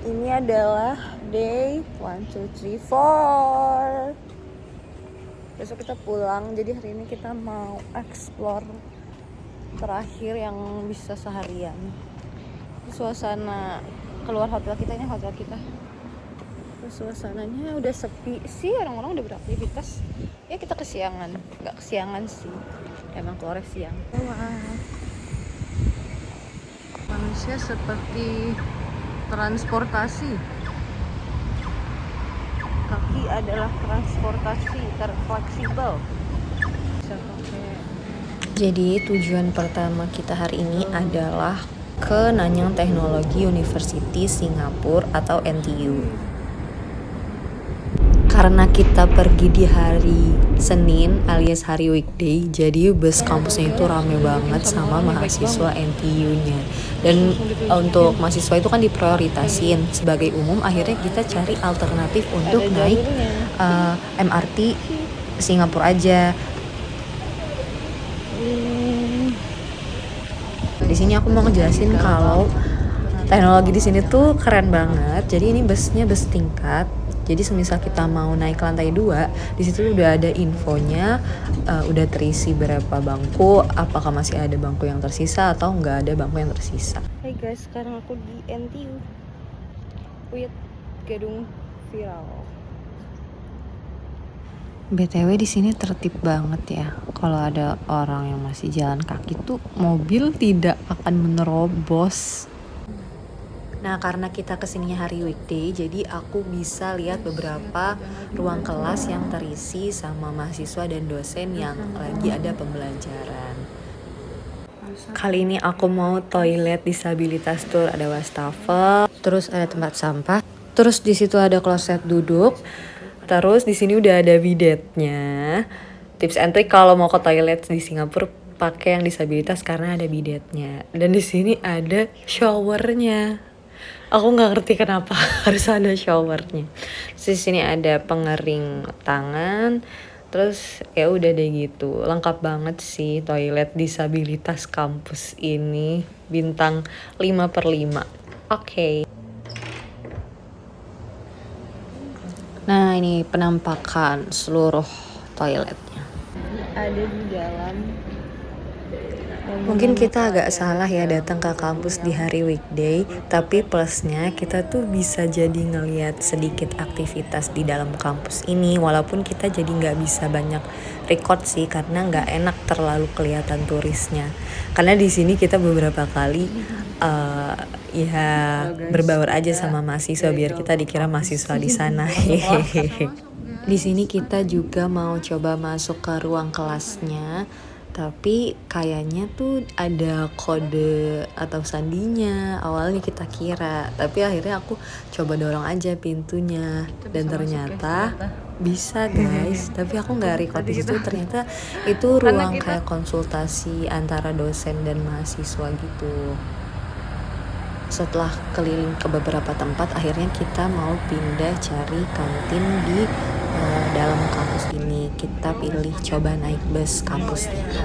Ini adalah day 1, 2, 3, 4. Besok kita pulang, jadi hari ini kita mau explore terakhir yang bisa seharian. Suasana keluar hotel kita, ini hotel kita. Terus suasananya udah sepi sih, orang-orang udah beraktivitas. Ya kita kesiangan, nggak kesiangan sih, emang keluar siang. Wah, manusia seperti transportasi. Kaki adalah transportasi terfleksibel. Bisa pakai. Jadi tujuan pertama kita hari ini adalah ke Nanyang Technology University Singapura atau NTU. Karena kita pergi di hari Senin alias hari weekday, jadi bus kampusnya itu rame banget sama mahasiswa NTU-nya. Dan untuk mahasiswa itu kan diprioritasin sebagai umum, akhirnya kita cari alternatif untuk naik MRT Singapura aja. Di sini aku mau ngejelasin kalau teknologi di sini tuh keren banget. Jadi ini busnya bus tingkat. Jadi semisal kita mau naik ke lantai 2, di situ udah ada infonya, udah terisi berapa bangku, apakah masih ada bangku yang tersisa atau nggak ada bangku yang tersisa. Hai guys, sekarang aku di NTU, with gedung viral. BTW di sini tertib banget ya. Kalau ada orang yang masih jalan kaki tuh mobil tidak akan menerobos. Nah, karena kita kesininya hari weekday, jadi aku bisa lihat beberapa ruang kelas yang terisi sama mahasiswa dan dosen yang lagi ada pembelajaran. Kali ini aku mau toilet disabilitas tour, ada wastafel, terus ada tempat sampah, terus di situ ada kloset duduk, terus di sini udah ada bidetnya. Tips and trick kalau mau ke toilet di Singapura, pakai yang disabilitas karena ada bidetnya. Dan di sini ada showernya. Aku nggak ngerti kenapa harus ada showernya. Terus di sini ada pengering tangan. Terus ya udah deh gitu. Lengkap banget sih toilet disabilitas kampus ini. Bintang 5/5. Oke. Nah, ini penampakan seluruh toiletnya. Ada di dalam. Mungkin kita agak salah ya datang ke kampus di hari weekday, tapi plusnya kita tuh bisa jadi ngeliat sedikit aktivitas di dalam kampus ini, walaupun kita jadi nggak bisa banyak record sih karena nggak enak terlalu kelihatan turisnya. Karena di sini kita beberapa kali berbaur aja sama mahasiswa biar kita dikira mahasiswa di sana. Di sini kita juga mau coba masuk ke ruang kelasnya. Tapi kayaknya tuh ada kode atau sandinya, awalnya kita kira. Tapi akhirnya aku coba dorong aja pintunya. Dan ternyata bisa guys. Tapi aku gak record di situ, ternyata itu ruang kayak konsultasi antara dosen dan mahasiswa gitu. Setelah keliling ke beberapa tempat, akhirnya kita mau pindah cari kantin di dalam kampus ini. Kita pilih coba naik bus kampusnya.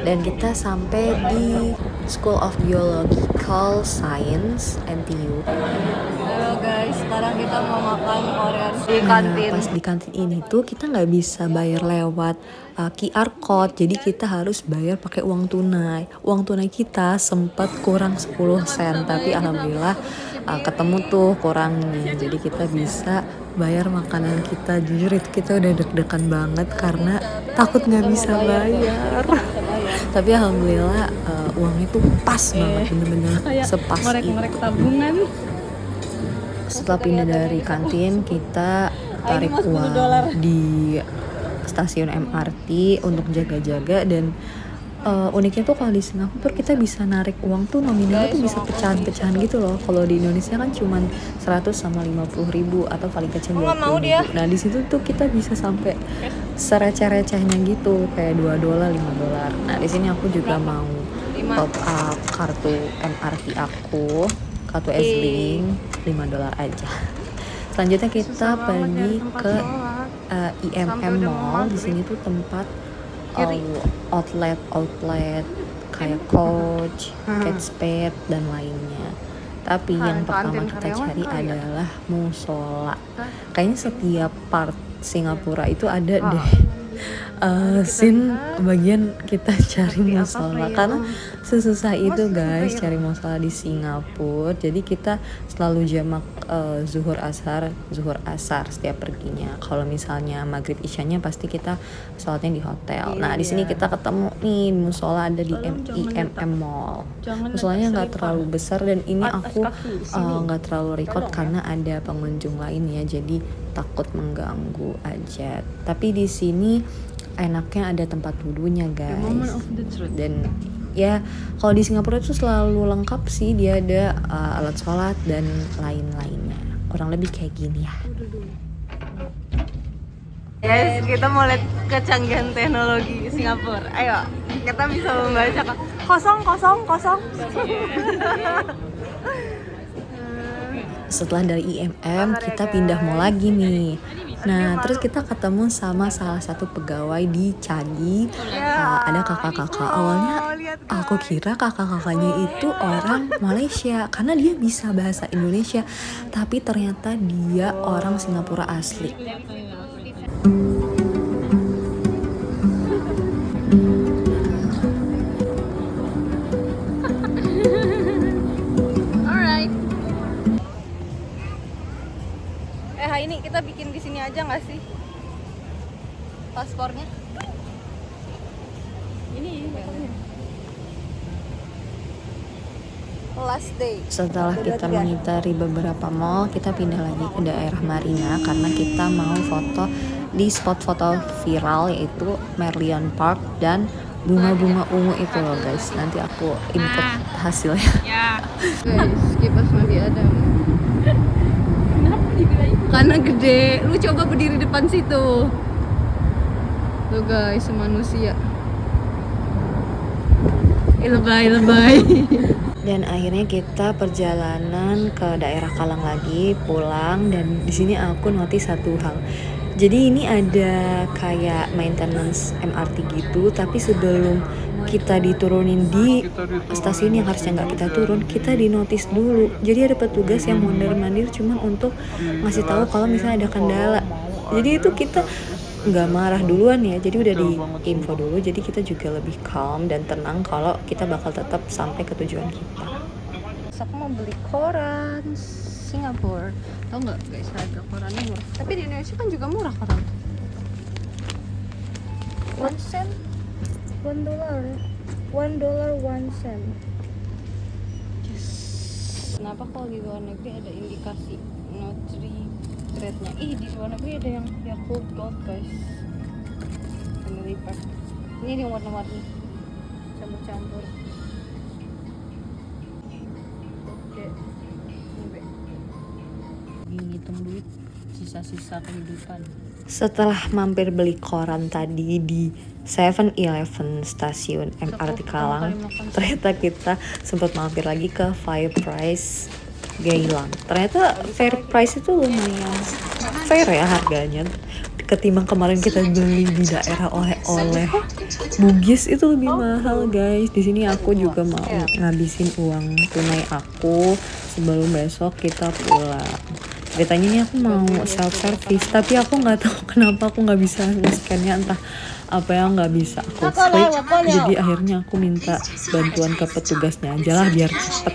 Dan kita sampai di School of Biological Science NTU. Halo guys, sekarang kita mau makan Korean di kantin. Pas di kantin ini tuh kita nggak bisa bayar lewat QR code, jadi kita harus bayar pakai uang tunai. Uang tunai kita sempat kurang 10 sen, tapi alhamdulillah ketemu tuh kurangnya. Jadi kita bisa bayar makanan kita. Jujur itu kita udah deg-degan banget karena takut nggak bisa bayar. Tapi alhamdulillah uangnya tuh pas banget, bener-bener sepas itu. Tabungan. Setelah pindah dari kantin, kita tarik uang di stasiun MRT untuk jaga-jaga. Dan uniknya tuh kalau di Singapura kita bisa narik uang tuh nominalnya tuh bisa pecahan-pecahan gitu loh. Kalau di Indonesia kan cuman 100 sama 50 ribu atau paling kecil 20 ribu. Nah di situ tuh kita bisa sampai sereceh-recehnya gitu, kayak $2, $5. Nah di sini aku juga mau top up kartu MRT aku, kartu S-Link, $5 aja. Selanjutnya kita pergi ke IMM Mall. Di sini tuh tempat outlet kayak Coach, Kate Spade dan lainnya. Tapi yang pertama kita cari adalah musola. Kayaknya setiap part Singapura itu ada deh scene bagian kita cari musola, karena sesusah itu guys cari musola di Singapura. Jadi kita selalu jamak zuhur asar setiap perginya. Kalau misalnya maghrib isyanya pasti kita sholatnya di hotel. Nah di sini kita ketemu nih musola ada di IMM Mall. Musolanya nggak terlalu besar dan ini aku nggak terlalu record karena ada pengunjung lain ya, jadi takut mengganggu aja. Tapi di sini enaknya ada tempat wudhunya guys. Dan ya kalau di Singapura itu selalu lengkap sih, dia ada alat sholat dan lain-lainnya. Kurang lebih kayak gini ya. Guys, kita mau lihat kecanggihan teknologi Singapura. Ayo, kita bisa membaca kosong. Setelah dari IMM kita pindah mall lagi nih. Nah terus kita ketemu sama salah satu pegawai di Changi. Ada kakak-kakak. Awalnya aku kira kakak-kakaknya itu orang Malaysia karena dia bisa bahasa Indonesia, tapi ternyata dia orang Singapura asli. Ini kita bikin di sini aja nggak sih paspornya? Ini last day. Setelah kita mengitari beberapa mall, kita pindah lagi ke daerah Marina karena kita mau foto di spot foto viral yaitu Merlion Park dan bunga-bunga ungu itu loh guys. Nanti aku input hasilnya. Ya. Guys, kipas mandi Adam. Karena gede, lu coba berdiri depan situ. Tuh guys, manusia. Lebay. Dan akhirnya kita perjalanan ke daerah Kallang lagi, pulang. Dan di sini aku notice satu hal. Jadi ini ada kayak maintenance MRT gitu, tapi sebelum kita diturunin di stasiun yang harusnya nggak kita turun, kita dinotis dulu. Jadi ada petugas yang mondar-mandir cuman untuk ngasih tahu kalau misalnya ada kendala. Jadi itu kita nggak marah duluan ya, jadi udah di info dulu. Jadi kita juga lebih calm dan tenang kalau kita bakal tetap sampai ke tujuan kita. Aku mau beli koran Singapura. Tahu nggak guys, harga korannya murah. Tapi di Indonesia kan juga murah koran. 1 sen, $1, $1 cent. Yes. Kenapa kalau di luar negeri ada indikasi notary rate-nya? Di luar negeri ada yang Yakult Gold guys. Family pack. Ini yang warna-warni, campur-campur. Ngitung duit, sisa-sisa kehidupan. Setelah mampir beli koran tadi di 7-Eleven stasiun MRT Kallang, ternyata kita sempat mampir lagi ke FairPrice Geylang. Ternyata FairPrice itu lumayan fair ya harganya. Ketimbang kemarin kita beli di daerah oleh-oleh Bugis itu lebih mahal guys. Di sini aku juga mau ngabisin uang tunai aku sebelum besok kita pulang. Ceritanya ini aku mau self service, tapi aku nggak tahu kenapa aku nggak bisa nge-scan-nya, entah apa yang nggak bisa aku klik. Jadi akhirnya aku minta bantuan ke petugasnya aja lah biar cepet.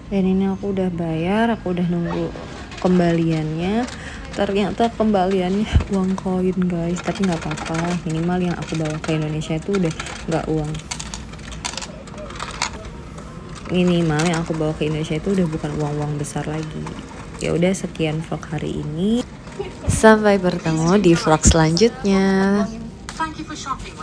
Dan ini aku udah bayar, aku udah nunggu kembaliannya. Ternyata kembaliannya uang koin guys, tapi nggak apa-apa. Minimal yang aku bawa ke Indonesia itu udah nggak uang. Minimal yang aku bawa ke Indonesia itu udah bukan uang-uang besar lagi. Ya udah, sekian vlog hari ini. Sampai bertemu di vlog selanjutnya. Thank you for shopping.